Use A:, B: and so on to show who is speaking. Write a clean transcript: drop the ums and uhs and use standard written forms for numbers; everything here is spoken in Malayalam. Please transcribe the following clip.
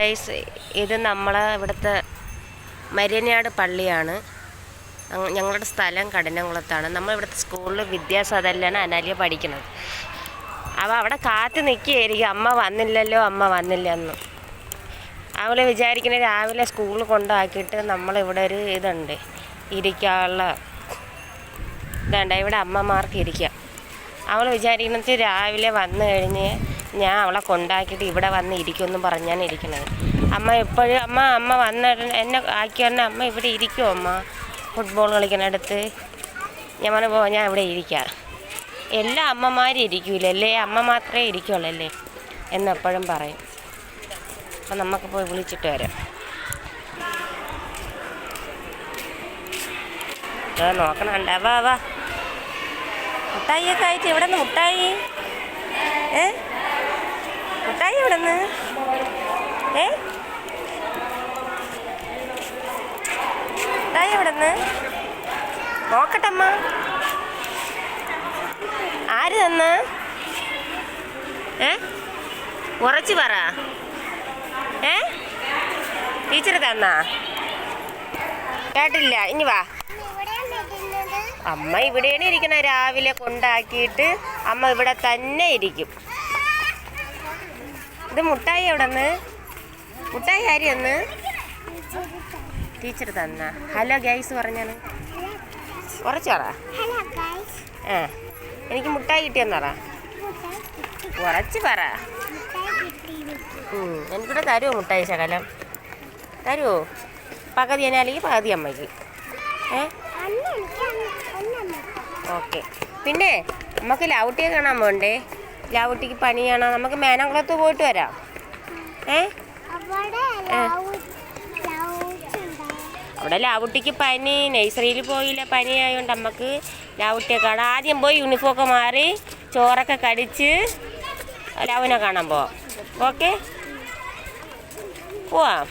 A: ഗൈസ്, ഇത് നമ്മളെ ഇവിടുത്തെ മരിയനാട് പള്ളിയാണ്. ഞങ്ങളുടെ സ്ഥലം കഠിനംകുളത്താണ്. നമ്മളിവിടുത്തെ സ്കൂളിൽ വിദ്യാസദനിലാണ് അനാലിയ പഠിക്കുന്നത്. അപ്പോൾ അവിടെ കാത്തു നിൽക്കുകയായിരിക്കും, അമ്മ വന്നില്ലല്ലോ എന്ന്. അവൾ വിചാരിക്കുന്നത് രാവിലെ സ്കൂളിൽ കൊണ്ടാക്കിയിട്ട് നമ്മളിവിടെ ഒരു ഇതുണ്ട്, ഇരിക്കാനുള്ള ഇതുണ്ട്, ഇവിടെ അമ്മമാർക്ക് ഇരിക്കാം. അവൾ വിചാരിക്കുന്നത് രാവിലെ വന്നു കഴിഞ്ഞ് ഞാൻ അവളെ കൊണ്ടാക്കിയിട്ട് ഇവിടെ വന്ന് ഇരിക്കുമെന്ന് പറഞ്ഞാണ് ഇരിക്കുന്നത്. അമ്മ എപ്പോഴും അമ്മ വന്ന എന്നെ ആക്കി വന്ന അമ്മ ഇവിടെ ഇരിക്കുമോ അമ്മ, ഫുട്ബോൾ കളിക്കുന്നിടത്ത്? ഞാൻ പറഞ്ഞു ഞാൻ ഇവിടെ ഇരിക്കാം. എല്ലാ അമ്മമാരും ഇരിക്കൂലല്ലേ, അമ്മ മാത്രമേ ഇരിക്കുള്ളല്ലേ എന്നെപ്പോഴും പറയും. അപ്പം നമുക്ക് പോയി വിളിച്ചിട്ട് വരാം. നോക്കണണ്ട, വാ മുട്ടായിയൊക്കെ ആയിട്ട് ഇവിടെ നിന്ന് മുട്ടായി മുട്ടായി ഇവിടെ നിന്ന് മുട്ടായി ഇവിടെ നിന്ന് നോക്കട്ടമ്മ, ആര് തന്ന്? ഉറച്ചു പറ. ടീച്ചർ തന്നാ? കേട്ടില്ല, ഇനി വാ. അമ്മ ഇവിടെയാണ് ഇരിക്കണ. രാവിലെ കൊണ്ടാക്കിയിട്ട് അമ്മ ഇവിടെ തന്നെ ഇരിക്കും. ഇത് മുട്ടായി എവിടെ നിന്ന്? മുട്ടായി ആര് തന്ന്? ടീച്ചർ തന്ന. ഹലോ ഗൈസ് പറഞ്ഞാണ്. കുറച്ച് പറ. എനിക്ക് മുട്ടായി കിട്ടിയെന്ന് പറ. കുറച്ച് പറ. എനിക്കിവിടെ തരുമോ മുട്ടായി ശകലം? തരുമോ? പകുതി തന്നെ, അല്ലെങ്കിൽ പകുതി അമ്മയ്ക്ക്. ഓക്കെ. പിന്നെ നമുക്ക് ലാവുട്ടിയെ കാണാൻ പോകണ്ടേ? ലാവുട്ടിക്ക് പനിയാണോ? നമുക്ക് മേനംകുളത്ത് പോയിട്ട് വരാം. അവിടെ ലാവുട്ടിക്ക് പനി, നഴ്സറിയിൽ പോയില്ല, പനി ആയതുകൊണ്ട് നമുക്ക് ലാവുട്ടിയെ കാണാം. ആദ്യം പോയി യൂണിഫോമൊക്കെ മാറി ചോറൊക്കെ കടിച്ച് ലാവിനെ കാണാൻ പോവാം. ഓക്കെ, പോവാം.